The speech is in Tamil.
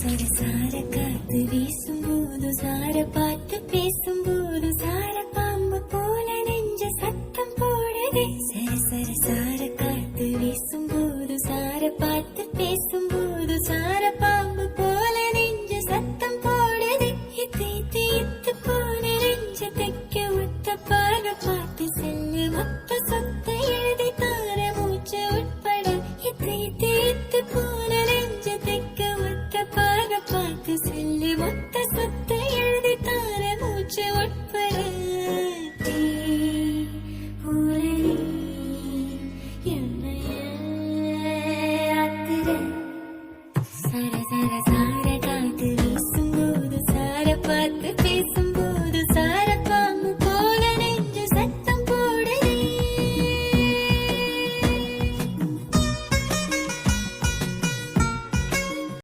சரசார காத்து வீசும்போது சார பார்த்து பேசும்போது சார பாம்பு போல நெஞ்ச சத்தம் போடுதே. சரசர சார காத்து வீசும்போது சார பார்த்து பேசும்போது சார பாம்பு போல நெஞ்ச சத்தம் போடுதே. இத்து இத்து இத்து போன நெஞ்ச தைக்க ஒத்த பார்வை பார்த்து செல்லு மொத்த சொத்த எழுதி தார மூச்சு உட்பட. இத்து இத்து இத்து போன நெஞ்ச தைக்க ஒத்த பார்வை பார்த்து செல்லு மொத்த சொத்த எழுதி தார மூச்சு உட்பட. சர சர சார